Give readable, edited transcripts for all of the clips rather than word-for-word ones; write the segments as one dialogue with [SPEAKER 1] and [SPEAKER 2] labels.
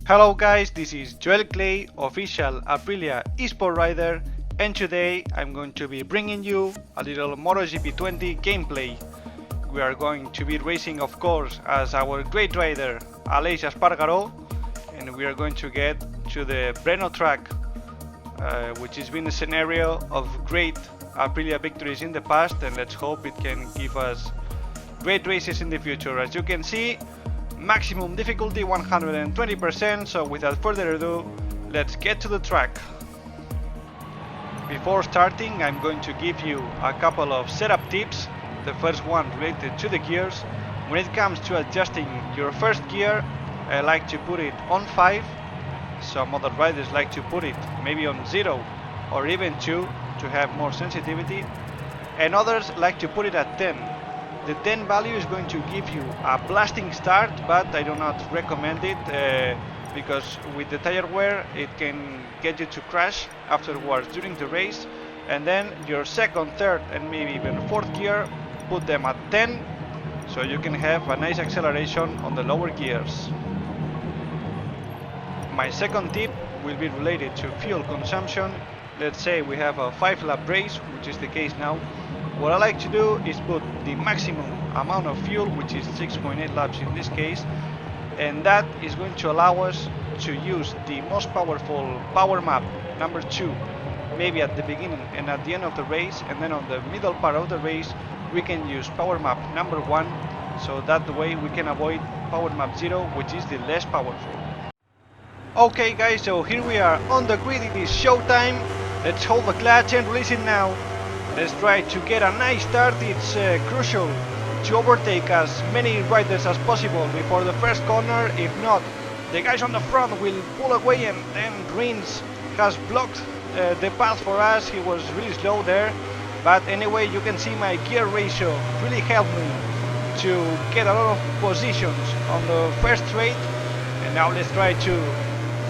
[SPEAKER 1] Hello guys, this is Joel Clay, official Aprilia eSport rider, and today I'm going to be bringing you a little MotoGP 20 gameplay. We are going to be racing, of course, as our great rider Aleix Espargaró, and we are going to get to the BRNO track, which has been a scenario of great Aprilia victories in the past, and let's hope it can give us great races in the future. As you can see, maximum difficulty 120%, so without further ado, let's get to the track. Before starting, I'm going to give you a couple of setup tips. The first one related to the gears. When it comes to adjusting your first gear, I like to put it on 5. Some other riders like to put it maybe on 0 or even 2 to have more sensitivity, and others like to put it at 10. The 10 value is going to give you a blasting start, but I do not recommend it because with the tire wear it can get you to crash afterwards during the race. And then your second, third and maybe even fourth gear, put them at 10 so you can have a nice acceleration on the lower gears. My second tip will be related to fuel consumption. Let's say we have a 5-lap race, which is the case now. What I like to do is put the maximum amount of fuel, which is 6.8 laps in this case, and that is going to allow us to use the most powerful power map number 2 maybe at the beginning and at the end of the race, and then on the middle part of the race we can use power map number 1, so that the way we can avoid power map 0, which is the less powerful. Okay guys, so here we are on the grid. It is showtime. Let's hold the clutch and release it now. Let's try to get a nice start. It's crucial to overtake as many riders as possible before the first corner. If not, the guys on the front will pull away, and then Rins has blocked the path for us. He was really slow there, but anyway, you can see my gear ratio really helped me to get a lot of positions on the first straight. And now let's try to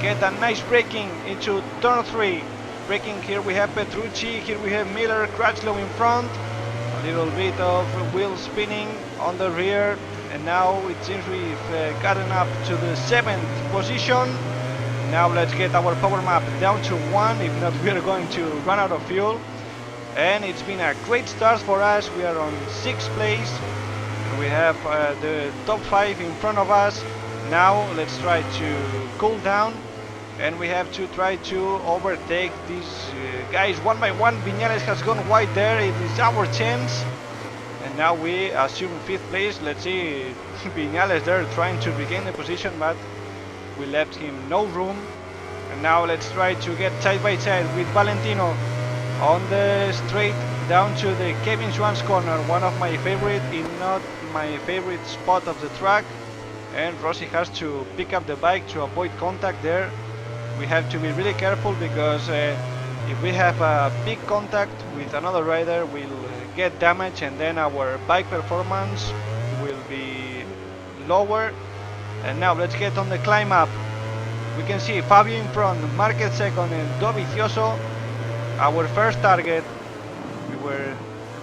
[SPEAKER 1] get a nice braking into turn 3. Braking, here we have Petrucci, here we have Miller, Crutchlow in front, a little bit of wheel spinning on the rear, and now it seems we've gotten up to the 7th position. Now let's get our power map down to 1, if not we are going to run out of fuel. And it's been a great start for us. We are on 6th place, we have the top 5 in front of us. Now let's try to cool down, and we have to try to overtake these guys one by one. Viñales has gone wide there. It is our chance, and now we assume 5th place. Let's see Viñales there trying to regain the position, but we left him no room. And now let's try to get side by side with Valentino on the straight down to the Kevin Schwantz corner, one of my favorite, if not my favorite spot of the track. And Rossi has to pick up the bike to avoid contact there. We have to be really careful because if we have a big contact with another rider, we'll get damage, and then our bike performance will be lower. And now let's get on the climb up. We can see Fabio in front, Marquez second, and Dovizioso our first target. We were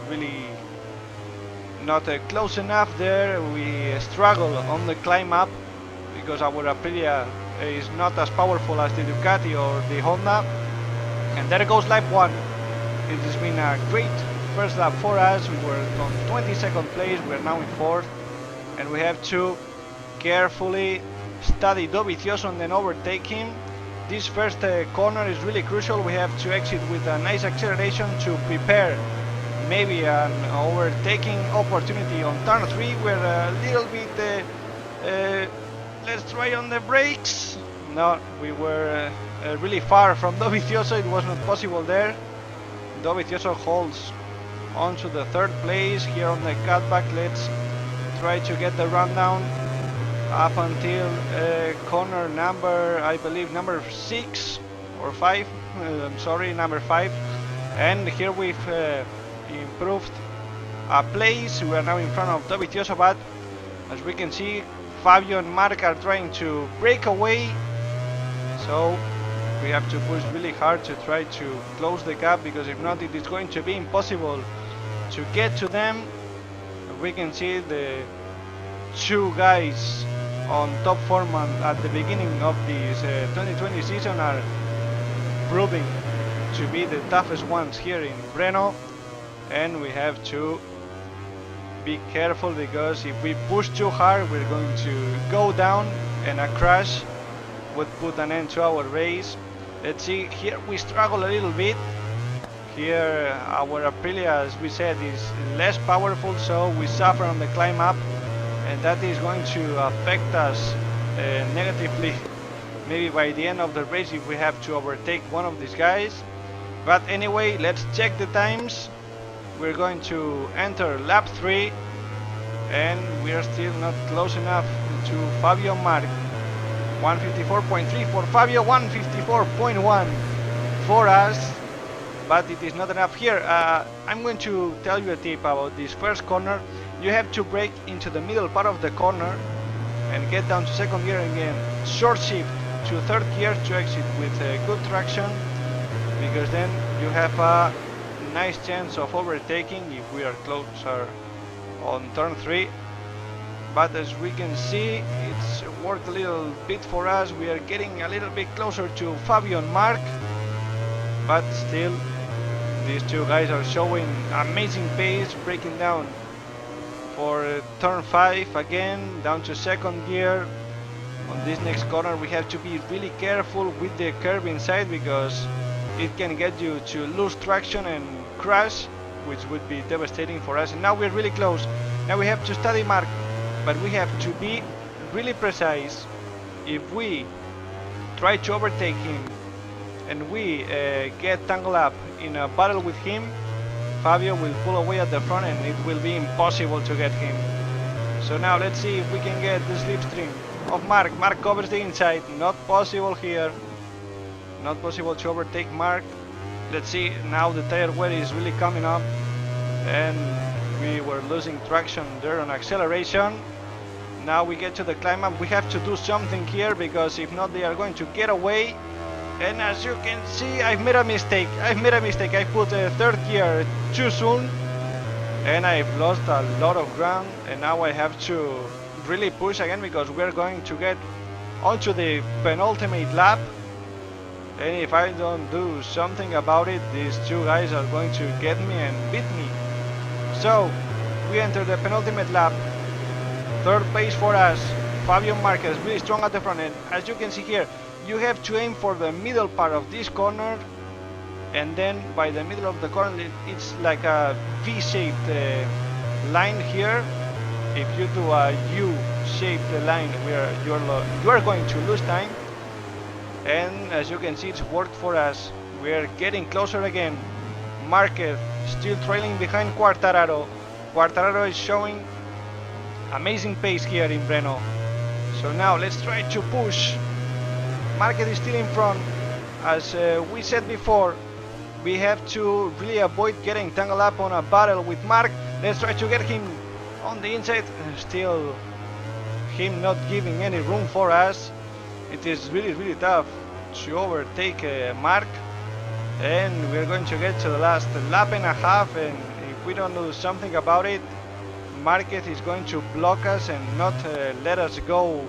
[SPEAKER 1] really not close enough there. We struggle on the climb up because our Aprilia is not as powerful as the Ducati or the Honda. And there goes lap 1. It has been a great first lap for us. We were on 22nd place, we are now in 4th, and we have to carefully study Dovizioso and then overtake him. This first corner is really crucial. We have to exit with a nice acceleration to prepare maybe an overtaking opportunity on turn 3. We're a little bit let's try on the brakes. No, we were really far from Dovizioso. It was not possible there. Dovizioso holds on to the 3rd place here on the cutback. Let's try to get the rundown up until corner number, I believe, number 6 or 5. I'm sorry, number 5. And here we've improved a place. We are now in front of Dovizioso, but as we can see, Fabio and Marc are trying to break away, so we have to push really hard to try to close the gap, because if not, it is going to be impossible to get to them. We can see the two guys on top form at the beginning of this 2020 season are proving to be the toughest ones here in BRNO, and we have to be careful because if we push too hard we're going to go down and a crash would put an end to our race. Let's see, here we struggle a little bit. Here our Aprilia, as we said, is less powerful, so we suffer on the climb up, and that is going to affect us negatively maybe by the end of the race if we have to overtake one of these guys. But anyway, let's check the times. We're going to enter lap 3 and we are still not close enough to Fabio Marc. 154.3 for Fabio, 154.1 for us, but it is not enough here. I'm going to tell you a tip about this first corner. You have to brake into the middle part of the corner and get down to second gear again. Short shift to third gear to exit with good traction, because then you have a nice chance of overtaking if we are closer on turn 3. But as we can see, it's worked a little bit for us. We are getting a little bit closer to Fabio and Marc, but still these two guys are showing amazing pace, breaking down for turn 5 again, down to second gear. On this next corner we have to be really careful with the curve inside, because it can get you to lose traction and crash, which would be devastating for us. And now we're really close. Now we have to study Marc, but we have to be really precise. If we try to overtake him and we get tangled up in a battle with him, Fabio will pull away at the front and it will be impossible to get him. So now let's see if we can get the slipstream of Marc. Marc covers the inside, not possible here. Not possible to overtake Marc. Let's see, now the tire wear is really coming up and we were losing traction there on acceleration. Now we get to the climb up. We have to do something here, because if not they are going to get away. And as you can see, I've made a mistake. I put a third gear too soon and I've lost a lot of ground, and now I have to really push again, because we're going to get onto the penultimate lap. And if I don't do something about it, these two guys are going to get me and beat me. So we enter the penultimate lap. Third place for us. Fabio Marquez really strong at the front end. As you can see here, you have to aim for the middle part of this corner, and then by the middle of the corner it's like a V-shaped line here. If you do a U-shaped line where you are going to lose time. And as you can see, it's worked for us. We are getting closer again. Marquez still trailing behind Quartararo. Quartararo is showing amazing pace here in BRNO. So now let's try to push. Marquez is still in front. As we said before, we have to really avoid getting tangled up on a battle with Marc. Let's try to get him on the inside. Still him not giving any room for us. It is really tough to overtake Marc, and we're going to get to the last lap and a half, and if we don't do something about it, Marquez is going to block us and not let us go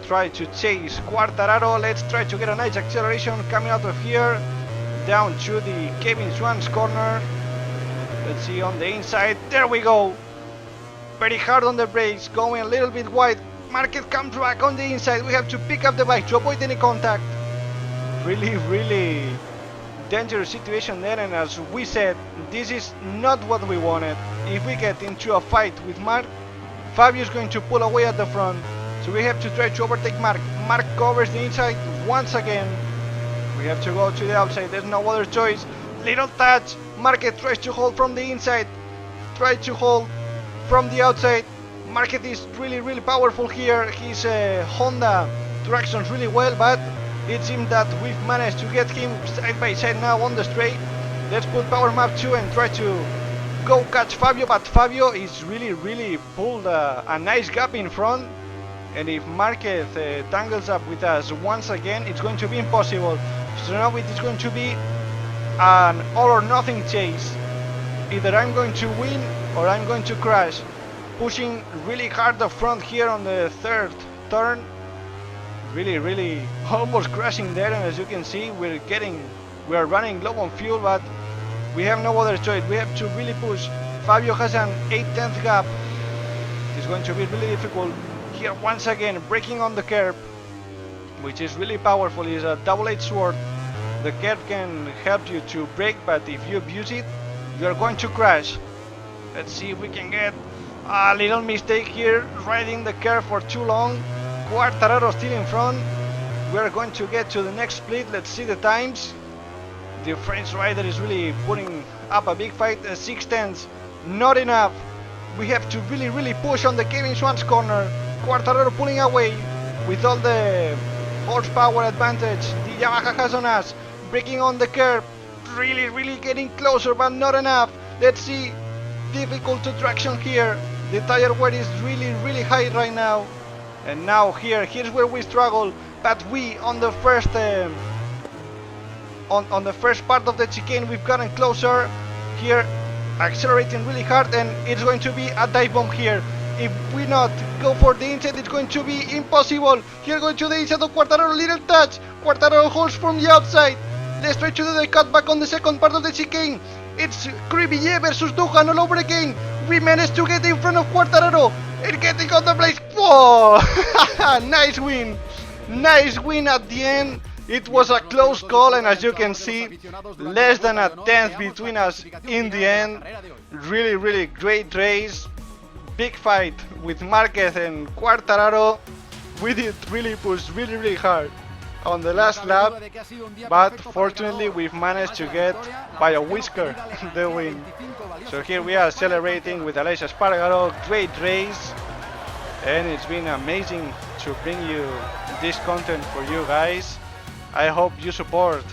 [SPEAKER 1] try to chase Quartararo. Let's try to get a nice acceleration coming out of here down to the Kevin Swan's corner. Let's see on the inside, there we go, very hard on the brakes, going a little bit wide. Marquez comes back on the inside. We have to pick up the bike to avoid any contact. Really dangerous situation there, and as we said, this is not what we wanted. If we get into a fight with Marc, Fabio is going to pull away at the front, so we have to try to overtake Marc. Marc covers the inside once again. We have to go to the outside, there's no other choice. Little touch, Marquez tries to hold from the inside, try to hold from the outside. Marquez is really powerful here. His Honda tractions really well, but it seems that we've managed to get him side by side now on the straight. Let's put power map 2 and try to go catch Fabio, but Fabio is really pulled a nice gap in front, and if Marquez tangles up with us once again, it's going to be impossible. So now it is going to be an all or nothing chase. Either I'm going to win or I'm going to crash. pushing really hard up front here on the third turn. Really almost crashing there, and as you can see, we are running low on fuel, but we have no other choice. We have to really push. Fabio has an 8/10 gap. It's going to be really difficult here once again, breaking on the curb, which is really powerful. It's a double-edged sword. The curb can help you to brake, but if you abuse it, you are going to crash. Let's see if we can get a little mistake here, riding the curb for too long. Quartararo still in front. We are going to get to the next split. Let's see the times. The French rider is really putting up a big fight. 6/10, not enough. We have to really push on the Kevin Schwantz corner. Quartararo pulling away with all the horsepower advantage the Yamaha has on us. Breaking on the curb, really getting closer, but not enough. Let's see, difficult to traction here. The tire wear is really high right now. And now here's where we struggle. But we on the first on the first part of the chicane, we've gotten closer. Here, accelerating really hard, and it's going to be a dive bomb here. If we not go for the inside, it's going to be impossible. Here going to the inside of Quartararo, little touch. Quartararo holds from the outside. Let's try to do the cutback on the second part of the chicane. It's Cribillet versus Duhan all over again. We managed to get in front of Quartararo and getting on the place. Whoa! Nice win. Nice win at the end. It was a close call, and as you can see, less than a tenth between us in the end. Really great race. Big fight with Marquez and Quartararo. We did really push really hard on the last lap, but fortunately we've managed to get by a whisker the win. So here we are celebrating with Aleix Espargaro. Great race, and it's been amazing to bring you this content for you guys. I hope you support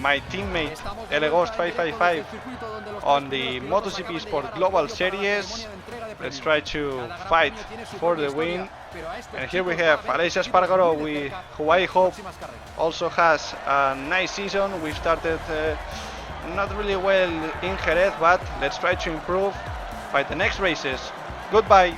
[SPEAKER 1] my teammate Eleghost555 on the MotoGP Sport Global Series. Let's try to fight for the win. And here we have Aleix Espargaro, who I hope also has a nice season. We've started not really well in Jerez, but let's try to improve by the next races. Goodbye.